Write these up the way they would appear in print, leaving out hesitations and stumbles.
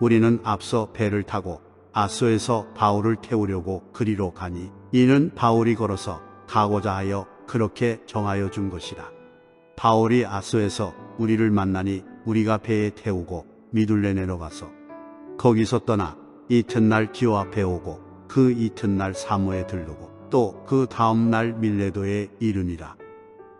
우리는 앞서 배를 타고 아소에서 바울을 태우려고 그리로 가니 이는 바울이 걸어서 가고자 하여 그렇게 정하여 준 것이라. 바울이 아소에서 우리를 만나니 우리가 배에 태우고 미둘레 내려가서 거기서 떠나 이튿날 기오 앞에 오고 그 이튿날 사모에 들르고 또 그 다음날 밀레도에 이르니라.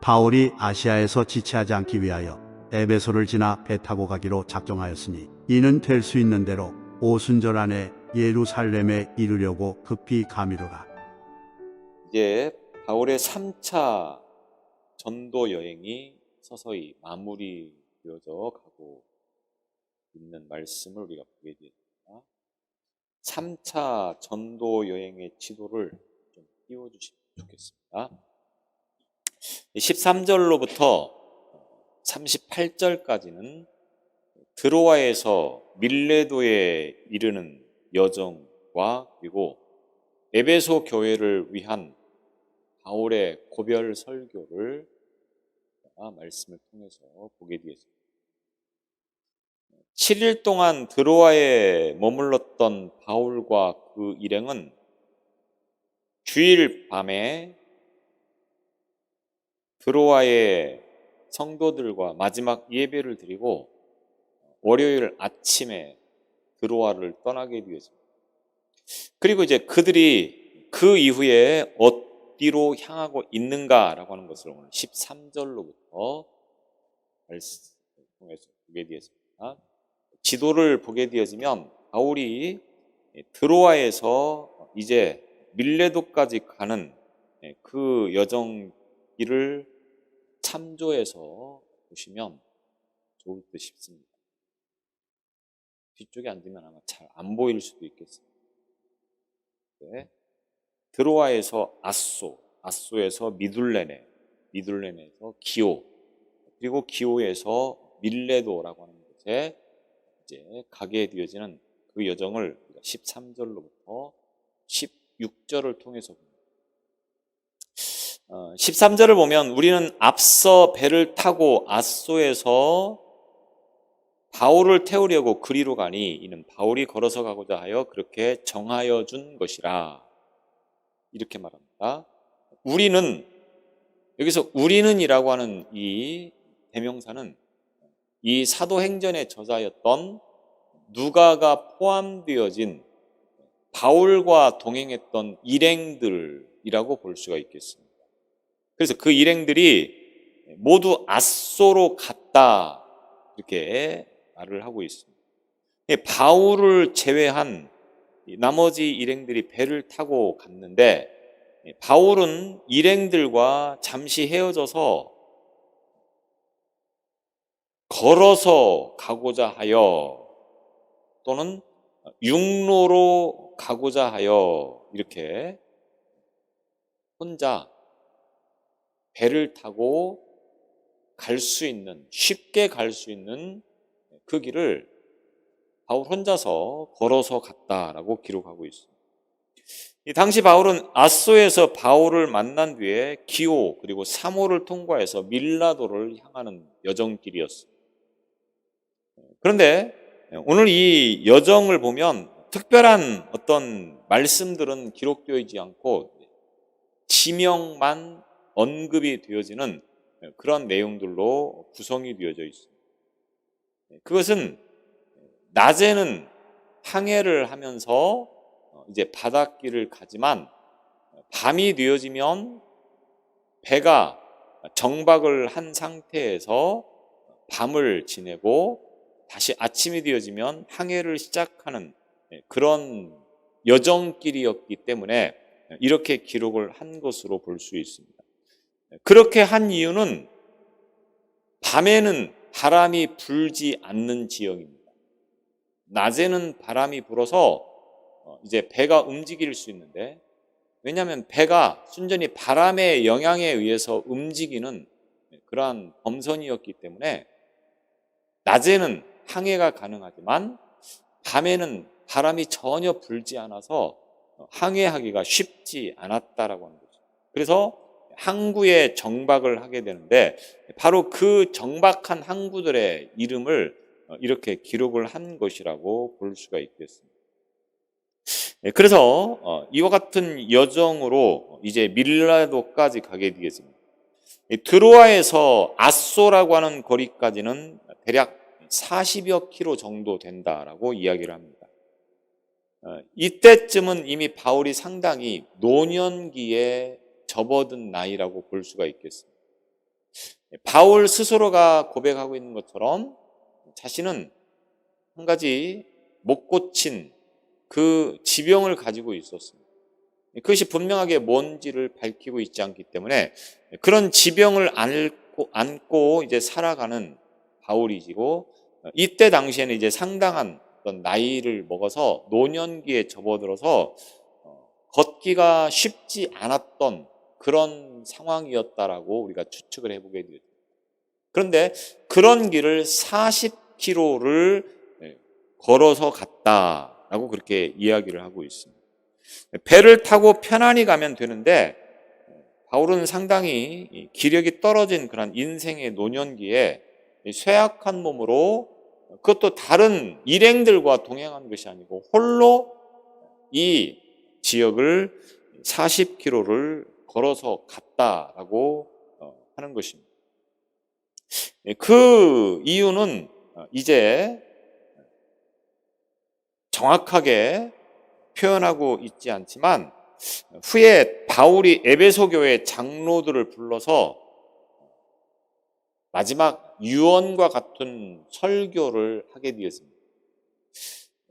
바울이 아시아에서 지체하지 않기 위하여 에베소를 지나 배 타고 가기로 작정하였으니 이는 될 수 있는 대로 오순절 안에 예루살렘에 이르려고 급히 가미로라. 이제 바울의 3차 전도 여행이 서서히 마무리되어져 가고 있는 말씀을 우리가 보게 됩니다. 3차 전도 여행의 지도를 좀 띄워주시면 좋겠습니다. 13절로부터 38절까지는 드로아에서 밀레도에 이르는 여정과 그리고 에베소 교회를 위한 바울의 고별 설교를 말씀을 통해서 보게 되었습니다. 7일 동안 드로아에 머물렀던 바울과 그 일행은 주일 밤에 드로아의 성도들과 마지막 예배를 드리고 월요일 아침에 드로아를 떠나게 되었습니다. 그리고 이제 그들이 그 이후에 어디로 향하고 있는가라고 하는 것을 오늘 13절로부터 말씀을 통해서 보게 되었습니다. 지도를 보게 되어지면 바울이 드로아에서 이제 밀레도까지 가는 그 여정길을 참조해서 보시면 좋을 듯 싶습니다. 뒤쪽에 앉으면 아마 잘 안 보일 수도 있겠습니다. 네. 드로아에서 아소, 아소에서 미둘레네, 미둘레네에서 기오, 그리고 기오에서 밀레도라고 하는 곳에 이제 가게 되어지는 그 여정을 13절로부터 16절을 통해서 봅니다. 13절을 보면 우리는 앞서 배를 타고 아소에서 바울을 태우려고 그리로 가니 이는 바울이 걸어서 가고자 하여 그렇게 정하여 준 것이라. 이렇게 말합니다. 우리는, 여기서 우리는이라고 하는 이 대명사는 이 사도행전의 저자였던 누가가 포함되어진 바울과 동행했던 일행들이라고 볼 수가 있겠습니다. 그래서 그 일행들이 모두 아소로 갔다 이렇게 말을 하고 있습니다. 바울을 제외한 나머지 일행들이 배를 타고 갔는데 바울은 일행들과 잠시 헤어져서 걸어서 가고자 하여 또는 육로로 가고자 하여 이렇게 혼자 배를 타고 갈 수 있는, 쉽게 갈 수 있는 그 길을 바울 혼자서 걸어서 갔다라고 기록하고 있습니다. 이 당시 바울은 아소에서 바울을 만난 뒤에 기오 그리고 사모를 통과해서 밀라도를 향하는 여정길이었습니다. 그런데 오늘 이 여정을 보면 특별한 어떤 말씀들은 기록되어 있지 않고 지명만 언급이 되어지는 그런 내용들로 구성이 되어져 있습니다. 그것은 낮에는 항해를 하면서 이제 바닷길을 가지만 밤이 되어지면 배가 정박을 한 상태에서 밤을 지내고 다시 아침이 되어지면 항해를 시작하는 그런 여정길이었기 때문에 이렇게 기록을 한 것으로 볼 수 있습니다. 그렇게 한 이유는 밤에는 바람이 불지 않는 지역입니다. 낮에는 바람이 불어서 이제 배가 움직일 수 있는데, 왜냐하면 배가 순전히 바람의 영향에 의해서 움직이는 그러한 범선이었기 때문에 낮에는 항해가 가능하지만 밤에는 바람이 전혀 불지 않아서 항해하기가 쉽지 않았다라고 하는 거죠. 그래서 항구에 정박을 하게 되는데 바로 그 정박한 항구들의 이름을 이렇게 기록을 한 것이라고 볼 수가 있겠습니다. 그래서 이와 같은 여정으로 이제 밀라도까지 가게 되겠습니다. 드로아에서 아소라고 하는 거리까지는 대략 40여 킬로 정도 된다라고 이야기를 합니다. 이때쯤은 이미 바울이 상당히 노년기에 접어든 나이라고 볼 수가 있겠습니다. 바울 스스로가 고백하고 있는 것처럼 자신은 한 가지 못 고친 그 지병을 가지고 있었습니다. 그것이 분명하게 뭔지를 밝히고 있지 않기 때문에 그런 지병을 안고 이제 살아가는 바울이지고, 이때 당시에는 이제 상당한 어떤 나이를 먹어서 노년기에 접어들어서 걷기가 쉽지 않았던 그런 상황이었다라고 우리가 추측을 해보게 되죠. 그런데 그런 길을 40km를 걸어서 갔다라고 그렇게 이야기를 하고 있습니다. 배를 타고 편안히 가면 되는데 바울은 상당히 기력이 떨어진 그런 인생의 노년기에 쇠약한 몸으로, 그것도 다른 일행들과 동행한 것이 아니고 홀로 이 지역을 40km를 걸어서 갔다라고 하는 것입니다. 그 이유는 이제 정확하게 표현하고 있지 않지만 후에 바울이 에베소 교회 장로들을 불러서 마지막 유언과 같은 설교를 하게 되었습니다.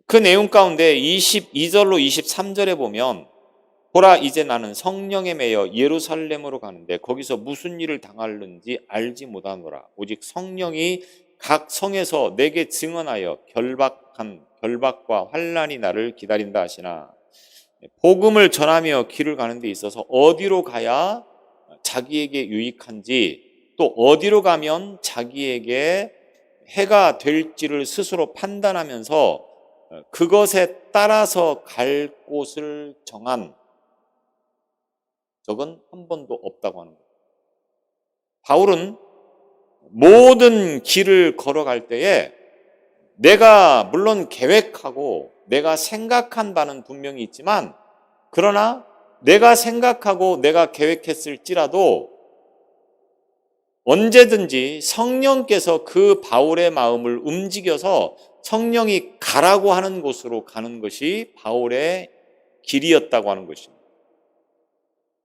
그 내용 가운데 22절로 23절에 보면, 보라 이제 나는 성령에 매여 예루살렘으로 가는데 거기서 무슨 일을 당하는지 알지 못하노라. 오직 성령이 각 성에서 내게 증언하여 결박과 환난이 나를 기다린다 하시나, 복음을 전하며 길을 가는 데 있어서 어디로 가야 자기에게 유익한지, 또 어디로 가면 자기에게 해가 될지를 스스로 판단하면서 그것에 따라서 갈 곳을 정한 적은 한 번도 없다고 하는 거예요. 바울은 모든 길을 걸어갈 때에 내가 물론 계획하고 내가 생각한 바는 분명히 있지만, 그러나 내가 생각하고 내가 계획했을지라도 언제든지 성령께서 그 바울의 마음을 움직여서 성령이 가라고 하는 곳으로 가는 것이 바울의 길이었다고 하는 것입니다.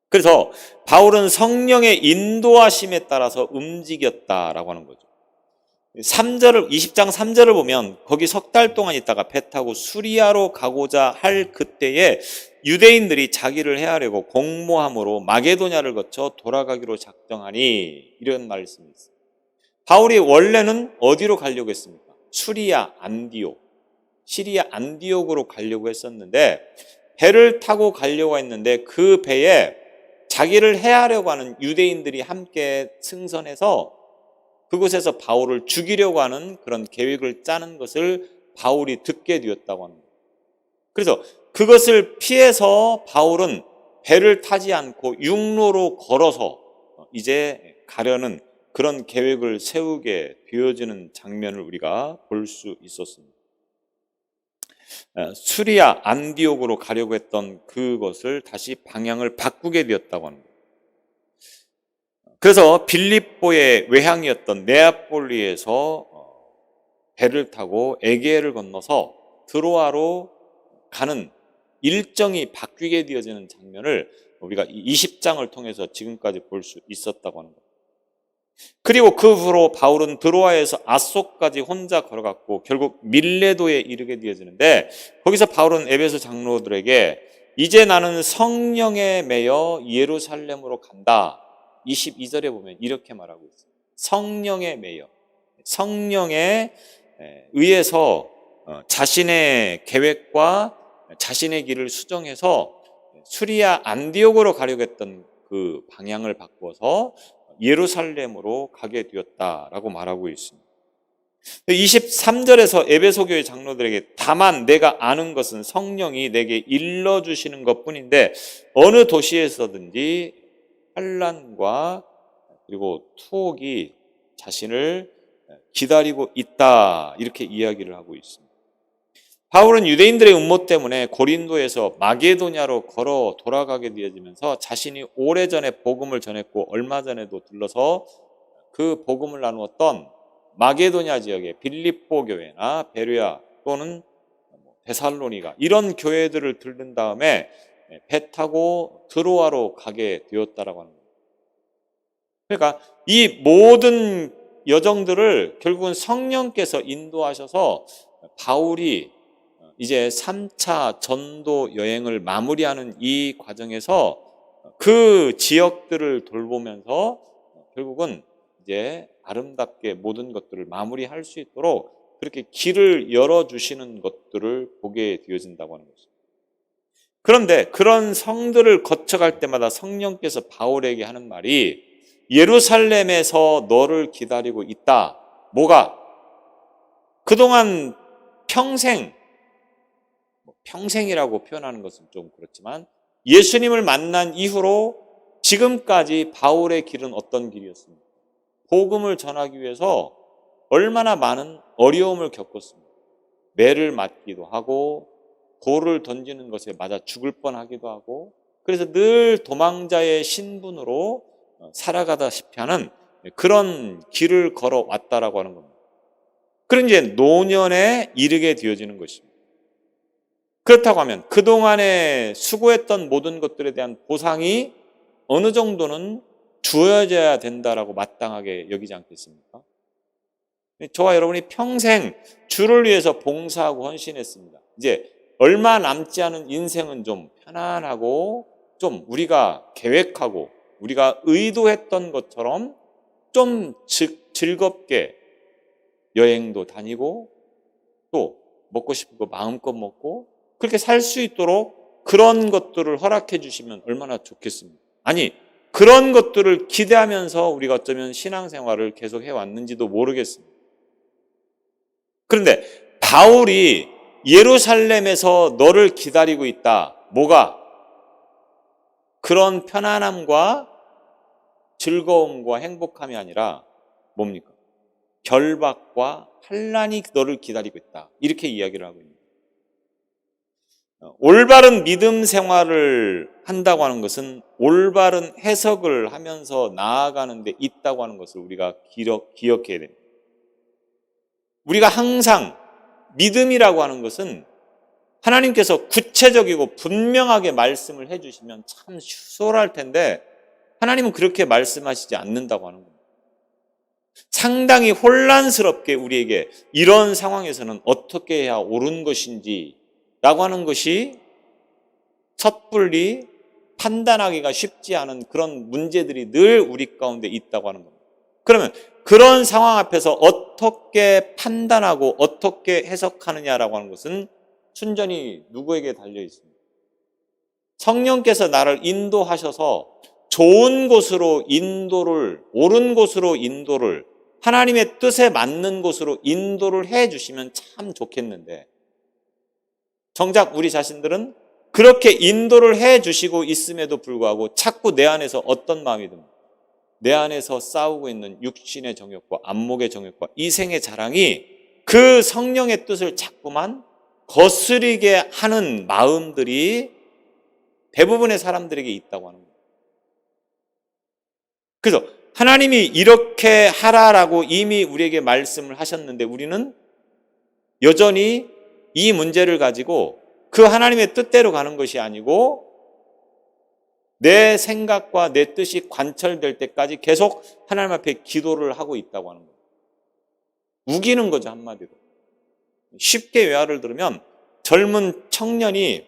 그래서 바울은 성령의 인도하심에 따라서 움직였다라고 하는 거죠. 20장 3절을 보면 거기 석 달 동안 있다가 배 타고 수리아로 가고자 할 그때에 유대인들이 자기를 해하려고 공모함으로 마게도냐를 거쳐 돌아가기로 작정하니, 이런 말씀이 있어요. 바울이 원래는 어디로 가려고 했습니까? 수리아 안디옥, 시리아 안디옥으로 가려고 했었는데, 배를 타고 가려고 했는데 그 배에 자기를 해하려고 하는 유대인들이 함께 승선해서 그곳에서 바울을 죽이려고 하는 그런 계획을 짜는 것을 바울이 듣게 되었다고 합니다. 그래서 그것을 피해서 바울은 배를 타지 않고 육로로 걸어서 이제 가려는 그런 계획을 세우게 되어지는 장면을 우리가 볼 수 있었습니다. 수리아 안디옥으로 가려고 했던 그것을 다시 방향을 바꾸게 되었다고 합니다. 그래서 빌립보의 외향이었던 네아폴리에서 배를 타고 에게를 건너서 드로아로 가는 일정이 바뀌게 되어지는 장면을 우리가 20장을 통해서 지금까지 볼 수 있었다고 하는 겁니다. 그리고 그 후로 바울은 드로아에서 아소까지 혼자 걸어갔고 결국 밀레도에 이르게 되어지는데, 거기서 바울은 에베소 장로들에게 이제 나는 성령에 매여 예루살렘으로 간다. 22절에 보면 이렇게 말하고 있어요. 성령에 매여, 성령에 의해서 자신의 계획과 자신의 길을 수정해서 수리아 안디옥으로 가려고 했던 그 방향을 바꿔서 예루살렘으로 가게 되었다라고 말하고 있습니다. 23절에서 에베소 교회 장로들에게 다만 내가 아는 것은 성령이 내게 일러주시는 것뿐인데 어느 도시에서든지 환난과 그리고 투옥이 자신을 기다리고 있다. 이렇게 이야기를 하고 있습니다. 바울은 유대인들의 음모 때문에 고린도에서 마게도냐로 걸어 돌아가게 되어지면서 자신이 오래전에 복음을 전했고 얼마 전에도 들러서 그 복음을 나누었던 마게도냐 지역의 빌립보 교회나 베레아 또는 데살로니가 이런 교회들을 들른 다음에 배 타고 드로아로 가게 되었다라고 하는 거예요. 그러니까 이 모든 여정들을 결국은 성령께서 인도하셔서 바울이 이제 3차 전도 여행을 마무리하는 이 과정에서 그 지역들을 돌보면서 결국은 이제 아름답게 모든 것들을 마무리할 수 있도록 그렇게 길을 열어주시는 것들을 보게 되어진다고 하는 것입니다. 그런데 그런 성들을 거쳐갈 때마다 성령께서 바울에게 하는 말이 예루살렘에서 너를 기다리고 있다. 뭐가? 그동안 평생이라고 표현하는 것은 좀 그렇지만 예수님을 만난 이후로 지금까지 바울의 길은 어떤 길이었습니까? 복음을 전하기 위해서 얼마나 많은 어려움을 겪었습니까? 매를 맞기도 하고 돌을 던지는 것에 맞아 죽을 뻔하기도 하고 그래서 늘 도망자의 신분으로 살아가다시피 하는 그런 길을 걸어왔다라고 하는 겁니다. 그런 이제 노년에 이르게 되어지는 것입니다. 그렇다고 하면 그동안에 수고했던 모든 것들에 대한 보상이 어느 정도는 주어져야 된다라고 마땅하게 여기지 않겠습니까? 저와 여러분이 평생 주를 위해서 봉사하고 헌신했습니다. 이제 얼마 남지 않은 인생은 좀 편안하고 좀 우리가 계획하고 우리가 의도했던 것처럼 좀 즐겁게 여행도 다니고 또 먹고 싶은 거 마음껏 먹고 그렇게 살 수 있도록 그런 것들을 허락해 주시면 얼마나 좋겠습니까? 아니 그런 것들을 기대하면서 우리가 어쩌면 신앙생활을 계속 해왔는지도 모르겠습니다. 그런데 바울이 예루살렘에서 너를 기다리고 있다. 뭐가? 그런 편안함과 즐거움과 행복함이 아니라 뭡니까? 결박과 환난이 너를 기다리고 있다. 이렇게 이야기를 하고 있습니다. 올바른 믿음 생활을 한다고 하는 것은 올바른 해석을 하면서 나아가는 데 있다고 하는 것을 우리가 기억해야 됩니다. 우리가 항상 믿음이라고 하는 것은 하나님께서 구체적이고 분명하게 말씀을 해주시면 참 수월할 텐데 하나님은 그렇게 말씀하시지 않는다고 하는 겁니다. 상당히 혼란스럽게 우리에게 이런 상황에서는 어떻게 해야 옳은 것인지 라고 하는 것이 섣불리 판단하기가 쉽지 않은 그런 문제들이 늘 우리 가운데 있다고 하는 겁니다. 그러면 그런 상황 앞에서 어떻게 판단하고 어떻게 해석하느냐라고 하는 것은 순전히 누구에게 달려 있습니다. 성령께서 나를 인도하셔서 좋은 곳으로 인도를, 옳은 곳으로 인도를, 하나님의 뜻에 맞는 곳으로 인도를 해 주시면 참 좋겠는데 정작 우리 자신들은 그렇게 인도를 해 주시고 있음에도 불구하고 자꾸 내 안에서 어떤 마음이 듭니까? 내 안에서 싸우고 있는 육신의 정욕과 안목의 정욕과 이생의 자랑이 그 성령의 뜻을 자꾸만 거스리게 하는 마음들이 대부분의 사람들에게 있다고 하는 거예요. 그래서 하나님이 이렇게 하라라고 이미 우리에게 말씀을 하셨는데 우리는 여전히 이 문제를 가지고 그 하나님의 뜻대로 가는 것이 아니고 내 생각과 내 뜻이 관철될 때까지 계속 하나님 앞에 기도를 하고 있다고 하는 거예요. 우기는 거죠, 한마디로. 쉽게 외화를 들으면 젊은 청년이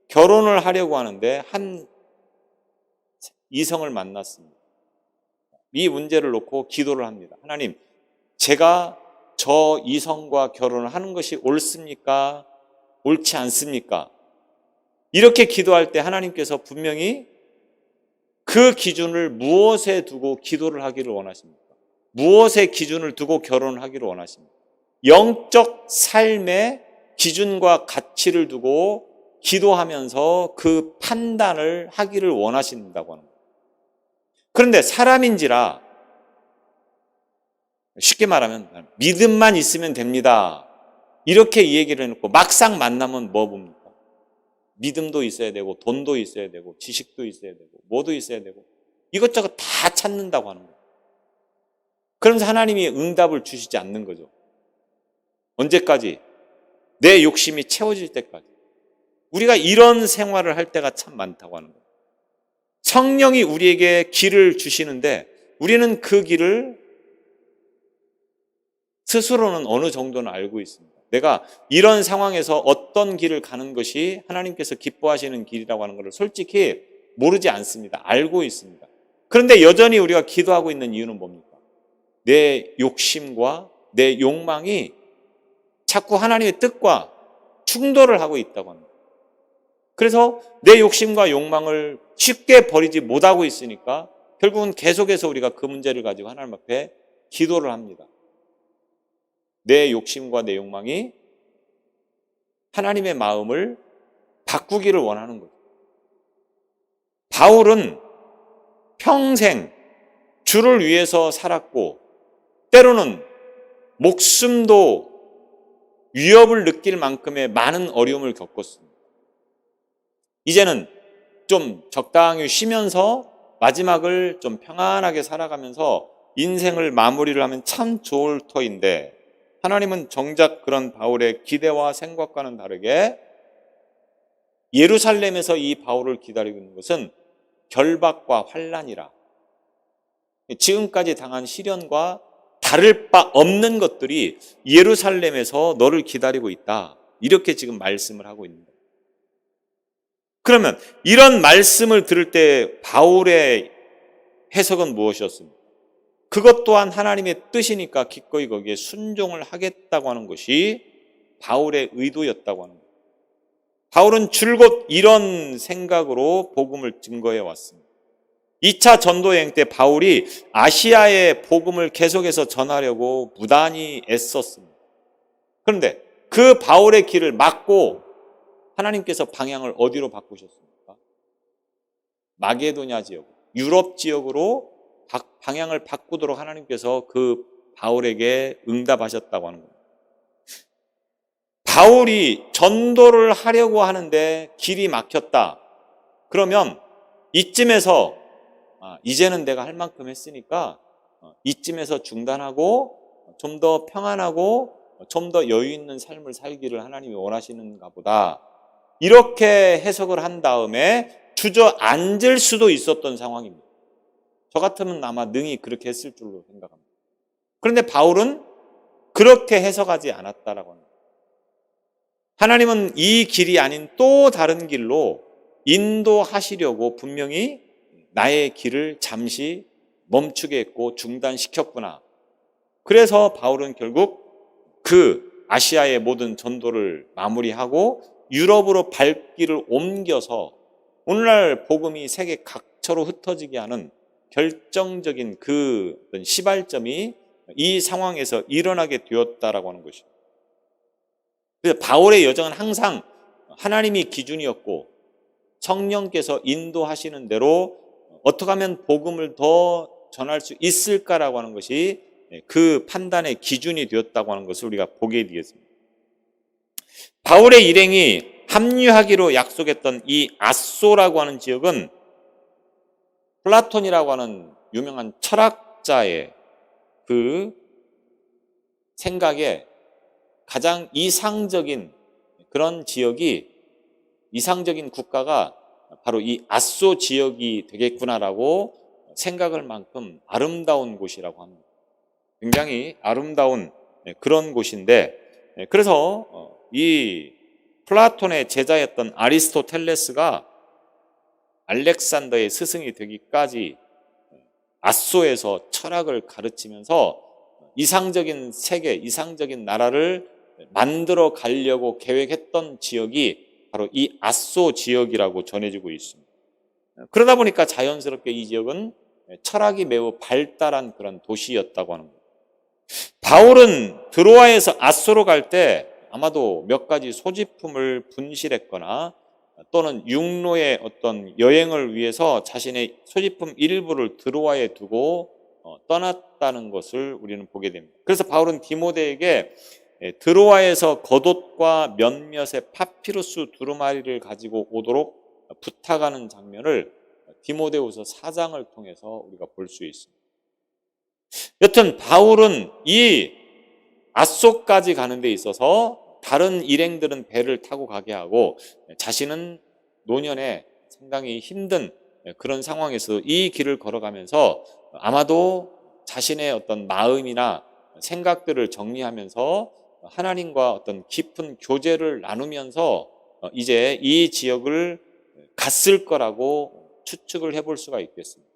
결혼을 하려고 하는데 한 이성을 만났습니다. 이 문제를 놓고 기도를 합니다. 하나님, 제가 저 이성과 결혼을 하는 것이 옳습니까? 옳지 않습니까? 이렇게 기도할 때 하나님께서 분명히 그 기준을 무엇에 두고 기도를 하기를 원하십니까? 무엇에 기준을 두고 결혼을 하기를 원하십니까? 영적 삶의 기준과 가치를 두고 기도하면서 그 판단을 하기를 원하신다고 하는 거예요. 그런데 사람인지라 쉽게 말하면 믿음만 있으면 됩니다. 이렇게 이 얘기를 해놓고 막상 만나면 뭐 봅니까? 믿음도 있어야 되고 돈도 있어야 되고 지식도 있어야 되고 뭐도 있어야 되고 이것저것 다 찾는다고 하는 거예요. 그러면서 하나님이 응답을 주시지 않는 거죠. 언제까지? 내 욕심이 채워질 때까지. 우리가 이런 생활을 할 때가 참 많다고 하는 거예요. 성령이 우리에게 길을 주시는데 우리는 그 길을 스스로는 어느 정도는 알고 있습니다. 내가 이런 상황에서 어떤 길을 가는 것이 하나님께서 기뻐하시는 길이라고 하는 것을 솔직히 모르지 않습니다. 알고 있습니다. 그런데 여전히 우리가 기도하고 있는 이유는 뭡니까? 내 욕심과 내 욕망이 자꾸 하나님의 뜻과 충돌을 하고 있다고 합니다. 그래서 내 욕심과 욕망을 쉽게 버리지 못하고 있으니까 결국은 계속해서 우리가 그 문제를 가지고 하나님 앞에 기도를 합니다. 내 욕심과 내 욕망이 하나님의 마음을 바꾸기를 원하는 거죠. 바울은 평생 주를 위해서 살았고 때로는 목숨도 위협을 느낄 만큼의 많은 어려움을 겪었습니다. 이제는 좀 적당히 쉬면서 마지막을 좀 평안하게 살아가면서 인생을 마무리를 하면 참 좋을 터인데 하나님은 정작 그런 바울의 기대와 생각과는 다르게 예루살렘에서 이 바울을 기다리고 있는 것은 결박과 환난이라 지금까지 당한 시련과 다를 바 없는 것들이 예루살렘에서 너를 기다리고 있다. 이렇게 지금 말씀을 하고 있는 거예요. 그러면 이런 말씀을 들을 때 바울의 해석은 무엇이었습니까? 그것 또한 하나님의 뜻이니까 기꺼이 거기에 순종을 하겠다고 하는 것이 바울의 의도였다고 하는 거예요. 바울은 줄곧 이런 생각으로 복음을 증거해 왔습니다. 2차 전도 여행 때 바울이 아시아의 복음을 계속해서 전하려고 무단히 애썼습니다. 그런데 그 바울의 길을 막고 하나님께서 방향을 어디로 바꾸셨습니까? 마게도냐 지역, 유럽 지역으로 방향을 바꾸도록 하나님께서 그 바울에게 응답하셨다고 하는 겁니다. 바울이 전도를 하려고 하는데 길이 막혔다. 그러면 이쯤에서 이제는 내가 할 만큼 했으니까 이쯤에서 중단하고 좀 더 평안하고 좀 더 여유 있는 삶을 살기를 하나님이 원하시는가 보다. 이렇게 해석을 한 다음에 주저앉을 수도 있었던 상황입니다. 저 같으면 아마 능히 그렇게 했을 줄로 생각합니다. 그런데 바울은 그렇게 해석하지 않았다라고 합니다. 하나님은 이 길이 아닌 또 다른 길로 인도하시려고 분명히 나의 길을 잠시 멈추게 했고 중단시켰구나. 그래서 바울은 결국 그 아시아의 모든 전도를 마무리하고 유럽으로 발길을 옮겨서 오늘날 복음이 세계 각처로 흩어지게 하는 결정적인 그 시발점이 이 상황에서 일어나게 되었다라고 하는 것이죠. 그래서 바울의 여정은 항상 하나님이 기준이었고 성령께서 인도하시는 대로 어떻게 하면 복음을 더 전할 수 있을까라고 하는 것이 그 판단의 기준이 되었다고 하는 것을 우리가 보게 되겠습니다. 바울의 일행이 합류하기로 약속했던 이 아소라고 하는 지역은 플라톤이라고 하는 유명한 철학자의 그 생각에 가장 이상적인 그런 지역이, 이상적인 국가가 바로 이 아소 지역이 되겠구나라고 생각할 만큼 아름다운 곳이라고 합니다. 굉장히 아름다운 그런 곳인데, 그래서 이 플라톤의 제자였던 아리스토텔레스가 알렉산더의 스승이 되기까지 아소에서 철학을 가르치면서 이상적인 세계, 이상적인 나라를 만들어 가려고 계획했던 지역이 바로 이 아소 지역이라고 전해지고 있습니다. 그러다 보니까 자연스럽게 이 지역은 철학이 매우 발달한 그런 도시였다고 하는 거예요. 바울은 드로아에서 아소로 갈 때 아마도 몇 가지 소지품을 분실했거나 또는 육로의 어떤 여행을 위해서 자신의 소지품 일부를 드로아에 두고 떠났다는 것을 우리는 보게 됩니다. 그래서 바울은 디모데에게 드로아에서 겉옷과 몇몇의 파피루스 두루마리를 가지고 오도록 부탁하는 장면을 디모데후서 4장을 통해서 우리가 볼 수 있습니다. 여튼 바울은 이 앗소까지 가는 데 있어서 다른 일행들은 배를 타고 가게 하고 자신은 노년에 상당히 힘든 그런 상황에서 이 길을 걸어가면서 아마도 자신의 어떤 마음이나 생각들을 정리하면서 하나님과 어떤 깊은 교제를 나누면서 이제 이 지역을 갔을 거라고 추측을 해볼 수가 있겠습니다.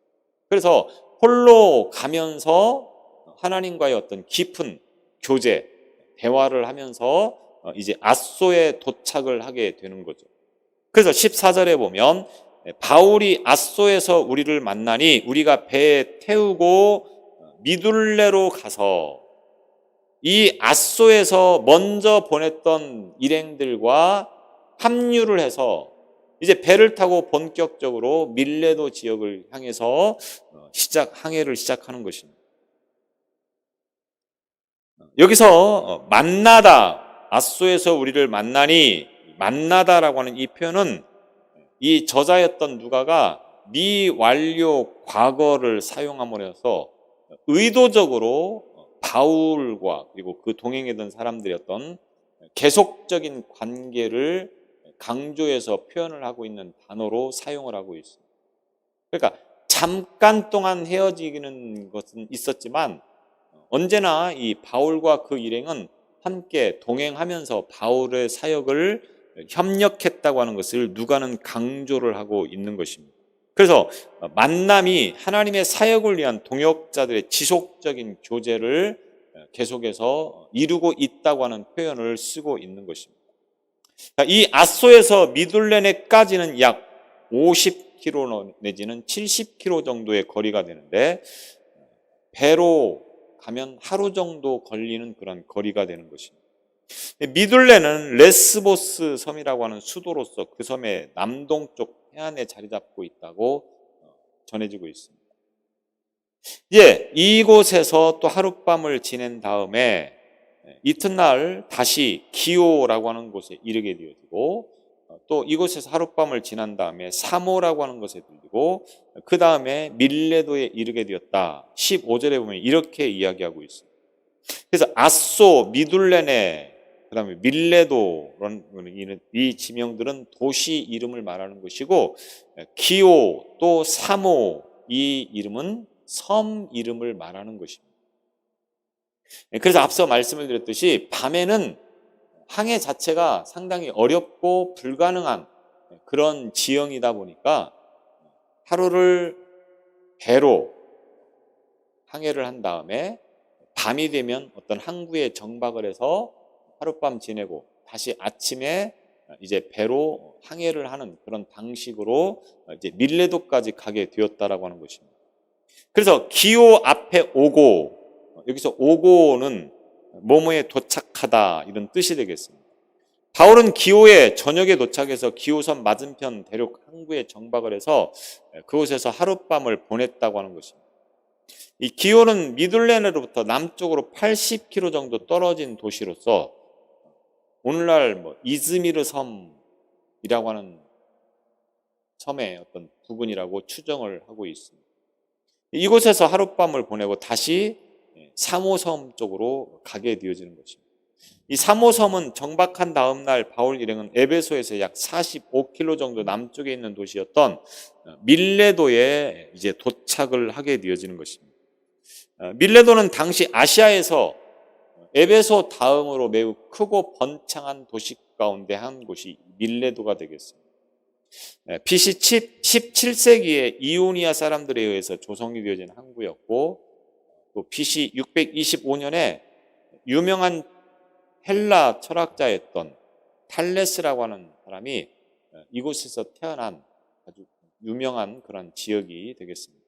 그래서 홀로 가면서 하나님과의 어떤 깊은 교제, 대화를 하면서 이제 앗소에 도착을 하게 되는 거죠. 그래서 14절에 보면 바울이 앗소에서 우리를 만나니 우리가 배에 태우고 미둘레로 가서 이 앗소에서 먼저 보냈던 일행들과 합류를 해서 이제 배를 타고 본격적으로 밀레도 지역을 향해서 항해를 시작하는 것입니다. 여기서 만나다, 앗소에서 우리를 만나니 만나다라고 하는 이 표현은 이 저자였던 누가가 미완료 과거를 사용함으로 해서 의도적으로 바울과 그리고 그 동행했던 사람들의 어떤 계속적인 관계를 강조해서 표현을 하고 있는 단어로 사용을 하고 있습니다. 그러니까 잠깐 동안 헤어지는 것은 있었지만 언제나 이 바울과 그 일행은 함께 동행하면서 바울의 사역을 협력했다고 하는 것을 누가는 강조를 하고 있는 것입니다. 그래서 만남이 하나님의 사역을 위한 동역자들의 지속적인 교제를 계속해서 이루고 있다고 하는 표현을 쓰고 있는 것입니다. 이 앗소에서 미둘레네까지는 약 50km 내지는 70km 정도의 거리가 되는데 배로 가면 하루 정도 걸리는 그런 거리가 되는 것입니다. 미둘레는 레스보스 섬이라고 하는 수도로서 그 섬의 남동쪽 해안에 자리 잡고 있다고 전해지고 있습니다. 이제 이곳에서 또 하룻밤을 지낸 다음에 이튿날 다시 기오라고 하는 곳에 이르게 되어지고 또 이곳에서 하룻밤을 지난 다음에 사모라고 하는 곳에 들리고 그 다음에 밀레도에 이르게 되었다. 15절에 보면 이렇게 이야기하고 있습니다. 그래서 앗소, 미둘레네, 그 다음에 밀레도라는 이 지명들은 도시 이름을 말하는 것이고 기오 또 사모 이 이름은 섬 이름을 말하는 것입니다. 그래서 앞서 말씀을 드렸듯이 밤에는 항해 자체가 상당히 어렵고 불가능한 그런 지형이다 보니까 하루를 배로 항해를 한 다음에 밤이 되면 어떤 항구에 정박을 해서 하룻밤 지내고 다시 아침에 이제 배로 항해를 하는 그런 방식으로 이제 밀레도까지 가게 되었다라고 하는 것입니다. 그래서 기오 앞에 오고, 여기서 오고는 뭐뭐에 도착하다 이런 뜻이 되겠습니다. 바울은 기오에 저녁에 도착해서 기오섬 맞은편 대륙 항구에 정박을 해서 그곳에서 하룻밤을 보냈다고 하는 것입니다. 이 기오는 미둘레네로부터 남쪽으로 80km 정도 떨어진 도시로서 오늘날 이즈미르 섬이라고 하는 섬의 어떤 부분이라고 추정을 하고 있습니다. 이곳에서 하룻밤을 보내고 다시 사모섬 쪽으로 가게 되어지는 것입니다. 이 사모섬은 정박한 다음 날 바울 일행은 에베소에서 약 45km 정도 남쪽에 있는 도시였던 밀레도에 이제 도착을 하게 되어지는 것입니다. 밀레도는 당시 아시아에서 에베소 다음으로 매우 크고 번창한 도시 가운데 한 곳이 밀레도가 되겠습니다. BC 17세기에 이오니아 사람들에 의해서 조성이 되어진 항구였고 또 BC 625년에 유명한 헬라 철학자였던 탈레스라고 하는 사람이 이곳에서 태어난 아주 유명한 그런 지역이 되겠습니다.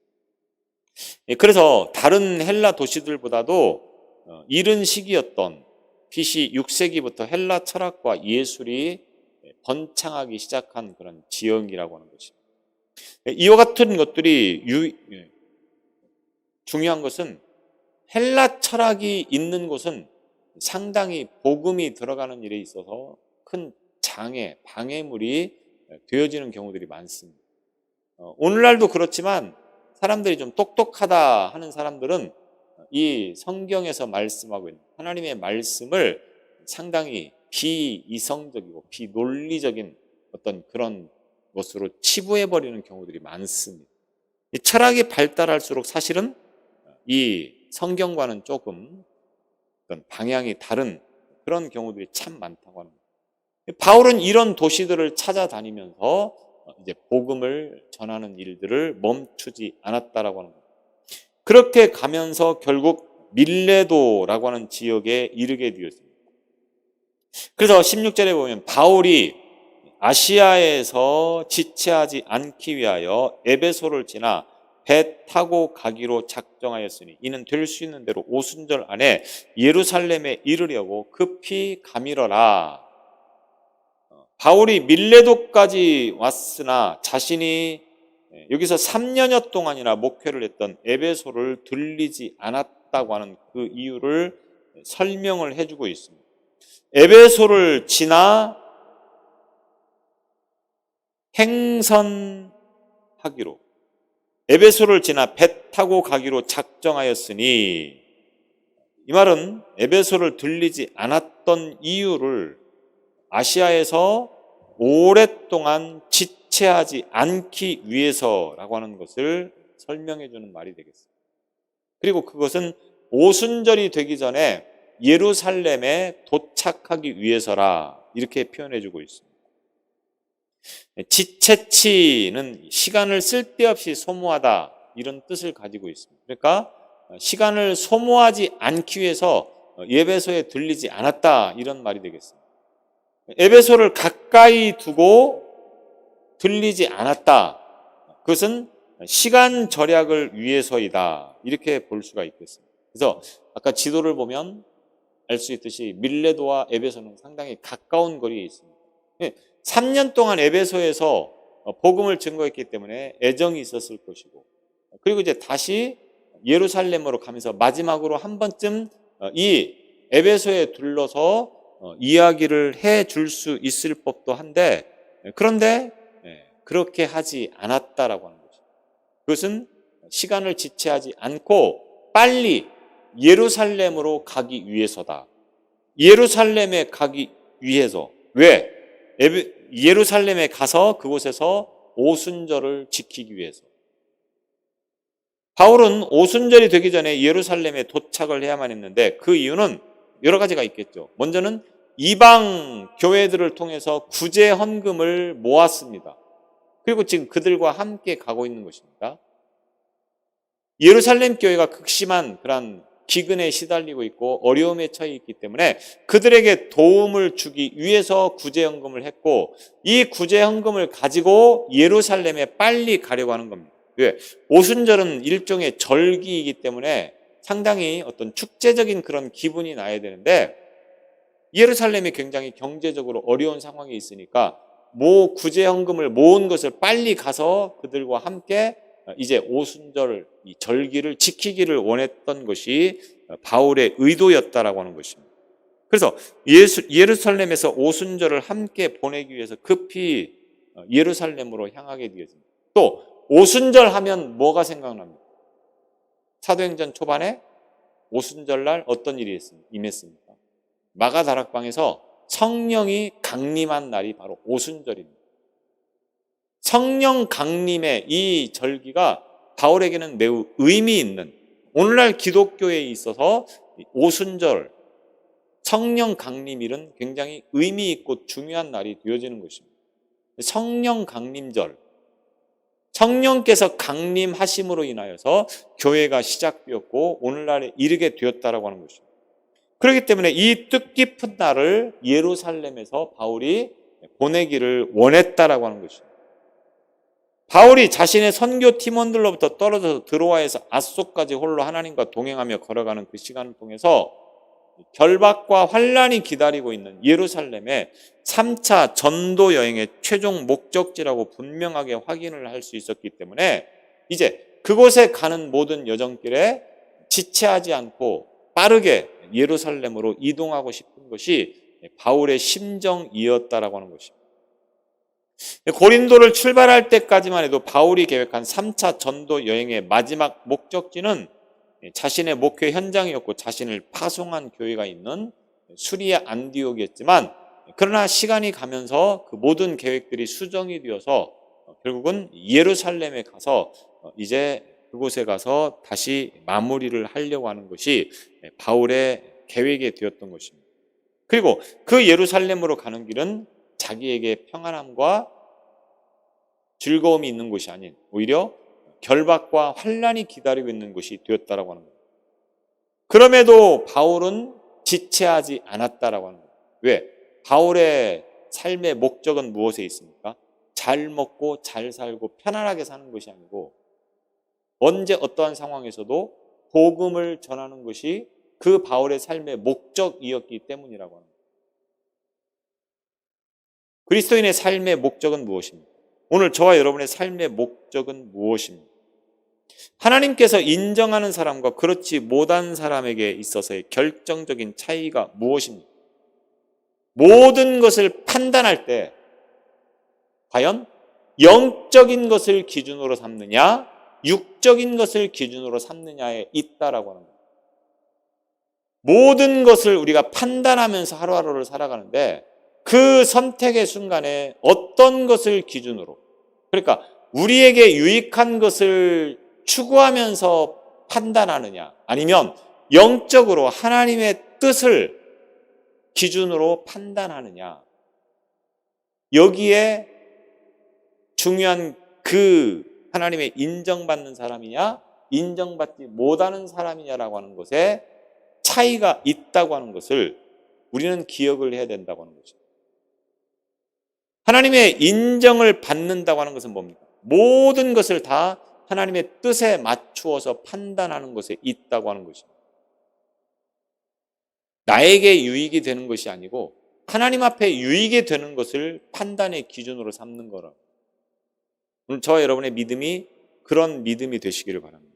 그래서 다른 헬라 도시들보다도 이른 시기였던 BC 6세기부터 헬라 철학과 예술이 번창하기 시작한 그런 지역이라고 하는 것입니다. 이와 같은 것들이 중요한 것은 헬라 철학이 있는 곳은 상당히 복음이 들어가는 일에 있어서 큰 장애, 방해물이 되어지는 경우들이 많습니다. 오늘날도 그렇지만 사람들이 좀 똑똑하다 하는 사람들은 이 성경에서 말씀하고 있는 하나님의 말씀을 상당히 비이성적이고 비논리적인 어떤 그런 것으로 치부해버리는 경우들이 많습니다. 이 철학이 발달할수록 사실은 이 성경과는 조금 어떤 방향이 다른 그런 경우들이 참 많다고 하는 거예요. 바울은 이런 도시들을 찾아다니면서 이제 복음을 전하는 일들을 멈추지 않았다라고 하는 거예요. 그렇게 가면서 결국 밀레도라고 하는 지역에 이르게 되었습니다. 그래서 16절에 보면 바울이 아시아에서 지체하지 않기 위하여 에베소를 지나 배 타고 가기로 작정하였으니 이는 될 수 있는 대로 오순절 안에 예루살렘에 이르려고 급히 가밀어라. 바울이 밀레도까지 왔으나 자신이 여기서 3년여 동안이나 목회를 했던 에베소를 들리지 않았다고 하는 그 이유를 설명을 해주고 있습니다. 에베소를 지나 행선하기로, 에베소를 지나 배 타고 가기로 작정하였으니, 이 말은 에베소를 들리지 않았던 이유를 아시아에서 오랫동안 지체하지 않기 위해서라고 하는 것을 설명해 주는 말이 되겠습니다. 그리고 그것은 오순절이 되기 전에 예루살렘에 도착하기 위해서라 이렇게 표현해 주고 있습니다. 지체치는 시간을 쓸데없이 소모하다 이런 뜻을 가지고 있습니다. 그러니까 시간을 소모하지 않기 위해서 에베소에 들리지 않았다 이런 말이 되겠습니다. 에베소를 가까이 두고 들리지 않았다. 그것은 시간 절약을 위해서이다. 이렇게 볼 수가 있겠습니다. 그래서 아까 지도를 보면 알 수 있듯이 밀레도와 에베소는 상당히 가까운 거리에 있습니다. 3년 동안 에베소에서 복음을 증거했기 때문에 애정이 있었을 것이고, 그리고 이제 다시 예루살렘으로 가면서 마지막으로 한 번쯤 이 에베소에 둘러서 이야기를 해 줄 수 있을 법도 한데, 그런데 그렇게 하지 않았다라고 하는 거죠. 그것은 시간을 지체하지 않고 빨리 예루살렘으로 가기 위해서다. 예루살렘에 가기 위해서. 왜? 예루살렘에 가서 그곳에서 오순절을 지키기 위해서. 바울은 오순절이 되기 전에 예루살렘에 도착을 해야만 했는데 그 이유는 여러 가지가 있겠죠. 먼저는 이방 교회들을 통해서 구제 헌금을 모았습니다. 그리고 지금 그들과 함께 가고 있는 것입니다. 예루살렘 교회가 극심한 그런 기근에 시달리고 있고 어려움에 처해 있기 때문에 그들에게 도움을 주기 위해서 구제헌금을 했고, 이 구제헌금을 가지고 예루살렘에 빨리 가려고 하는 겁니다. 왜? 오순절은 일종의 절기이기 때문에 상당히 어떤 축제적인 그런 기분이 나야 되는데 예루살렘이 굉장히 경제적으로 어려운 상황에 있으니까 구제헌금을 모은 것을 빨리 가서 그들과 함께 이제 오순절 이 절기를 지키기를 원했던 것이 바울의 의도였다라고 하는 것입니다. 그래서 예루살렘에서 오순절을 함께 보내기 위해서 급히 예루살렘으로 향하게 되었습니다. 또 오순절 하면 뭐가 생각납니까? 사도행전 초반에 오순절날 어떤 일이 임했습니까? 마가다락방에서 성령이 강림한 날이 바로 오순절입니다. 성령 강림의 이 절기가 바울에게는 매우 의미 있는, 오늘날 기독교에 있어서 오순절, 성령 강림일은 굉장히 의미 있고 중요한 날이 되어지는 것입니다. 성령 강림절, 성령께서 강림하심으로 인하여서 교회가 시작되었고 오늘날에 이르게 되었다라고 하는 것입니다. 그렇기 때문에 이 뜻깊은 날을 예루살렘에서 바울이 보내기를 원했다라고 하는 것입니다. 바울이 자신의 선교 팀원들로부터 떨어져서 드로아에서 앗소까지 홀로 하나님과 동행하며 걸어가는 그 시간을 통해서 결박과 환란이 기다리고 있는 예루살렘의 3차 전도 여행의 최종 목적지라고 분명하게 확인을 할 수 있었기 때문에 이제 그곳에 가는 모든 여정길에 지체하지 않고 빠르게 예루살렘으로 이동하고 싶은 것이 바울의 심정이었다라고 하는 것입니다. 고린도를 출발할 때까지만 해도 바울이 계획한 3차 전도 여행의 마지막 목적지는 자신의 목회 현장이었고 자신을 파송한 교회가 있는 수리아 안디옥이었지만, 그러나 시간이 가면서 그 모든 계획들이 수정이 되어서 결국은 예루살렘에 가서 이제 그곳에 가서 다시 마무리를 하려고 하는 것이 바울의 계획이 되었던 것입니다. 그리고 그 예루살렘으로 가는 길은 자기에게 평안함과 즐거움이 있는 곳이 아닌 오히려 결박과 환난이 기다리고 있는 곳이 되었다라고 하는 거예요. 그럼에도 바울은 지체하지 않았다라고 하는 거예요. 왜? 바울의 삶의 목적은 무엇에 있습니까? 잘 먹고 잘 살고 편안하게 사는 것이 아니고 언제 어떠한 상황에서도 복음을 전하는 것이 그 바울의 삶의 목적이었기 때문이라고 하는 거예요. 그리스도인의 삶의 목적은 무엇입니까? 오늘 저와 여러분의 삶의 목적은 무엇입니까? 하나님께서 인정하는 사람과 그렇지 못한 사람에게 있어서의 결정적인 차이가 무엇입니까? 모든 것을 판단할 때 과연 영적인 것을 기준으로 삼느냐, 육적인 것을 기준으로 삼느냐에 있다라고 하는 거예요. 모든 것을 우리가 판단하면서 하루하루를 살아가는데 그 선택의 순간에 어떤 것을 기준으로, 그러니까 우리에게 유익한 것을 추구하면서 판단하느냐, 아니면 영적으로 하나님의 뜻을 기준으로 판단하느냐, 여기에 중요한 그 하나님의 인정받는 사람이냐 인정받지 못하는 사람이냐라고 하는 것에 차이가 있다고 하는 것을 우리는 기억을 해야 된다고 하는 거죠. 하나님의 인정을 받는다고 하는 것은 뭡니까? 모든 것을 다 하나님의 뜻에 맞추어서 판단하는 것에 있다고 하는 것입니다. 나에게 유익이 되는 것이 아니고 하나님 앞에 유익이 되는 것을 판단의 기준으로 삼는 거라. 오늘 저와 여러분의 믿음이 그런 믿음이 되시기를 바랍니다.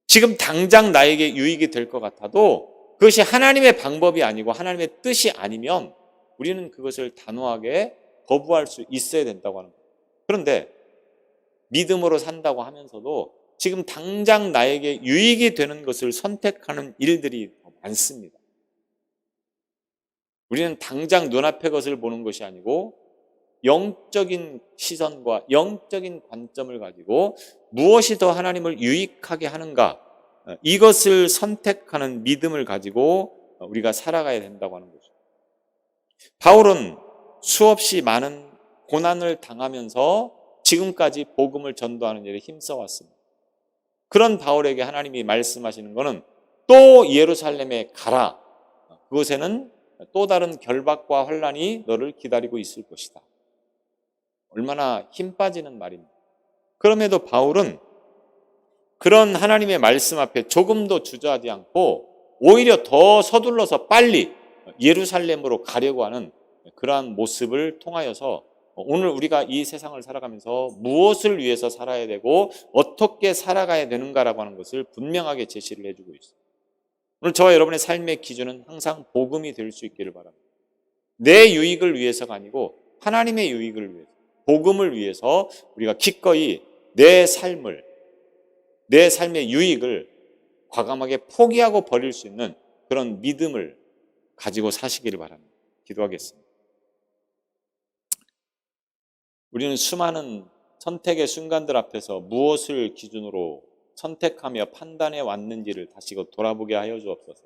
지금 당장 나에게 유익이 될 것 같아도 그것이 하나님의 방법이 아니고 하나님의 뜻이 아니면 우리는 그것을 단호하게 거부할 수 있어야 된다고 하는 거예요. 그런데 믿음으로 산다고 하면서도 지금 당장 나에게 유익이 되는 것을 선택하는 일들이 많습니다. 우리는 당장 눈앞의 것을 보는 것이 아니고 영적인 시선과 영적인 관점을 가지고 무엇이 더 하나님을 유익하게 하는가, 이것을 선택하는 믿음을 가지고 우리가 살아가야 된다고 하는 거죠. 바울은 수없이 많은 고난을 당하면서 지금까지 복음을 전도하는 일에 힘써왔습니다. 그런 바울에게 하나님이 말씀하시는 것은 또 예루살렘에 가라. 그곳에는 또 다른 결박과 환난이 너를 기다리고 있을 것이다. 얼마나 힘 빠지는 말입니다. 그럼에도 바울은 그런 하나님의 말씀 앞에 조금도 주저하지 않고 오히려 더 서둘러서 빨리 예루살렘으로 가려고 하는 그러한 모습을 통하여서 오늘 우리가 이 세상을 살아가면서 무엇을 위해서 살아야 되고 어떻게 살아가야 되는가라고 하는 것을 분명하게 제시를 해주고 있습니다. 오늘 저와 여러분의 삶의 기준은 항상 복음이 될 수 있기를 바랍니다. 내 유익을 위해서가 아니고 하나님의 유익을 위해서, 복음을 위해서 우리가 기꺼이 내 삶의 유익을 과감하게 포기하고 버릴 수 있는 그런 믿음을 가지고 사시기를 바랍니다. 기도하겠습니다. 우리는 수많은 선택의 순간들 앞에서 무엇을 기준으로 선택하며 판단해 왔는지를 다시 돌아보게 하여 주옵소서.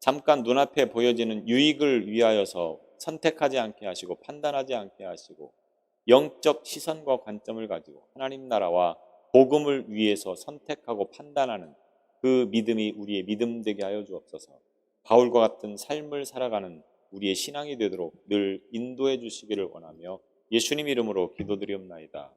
잠깐 눈앞에 보여지는 유익을 위하여서 선택하지 않게 하시고 판단하지 않게 하시고 영적 시선과 관점을 가지고 하나님 나라와 복음을 위해서 선택하고 판단하는 그 믿음이 우리의 믿음 되게 하여 주옵소서. 바울과 같은 삶을 살아가는 우리의 신앙이 되도록 늘 인도해 주시기를 원하며 예수님 이름으로 기도드리옵나이다.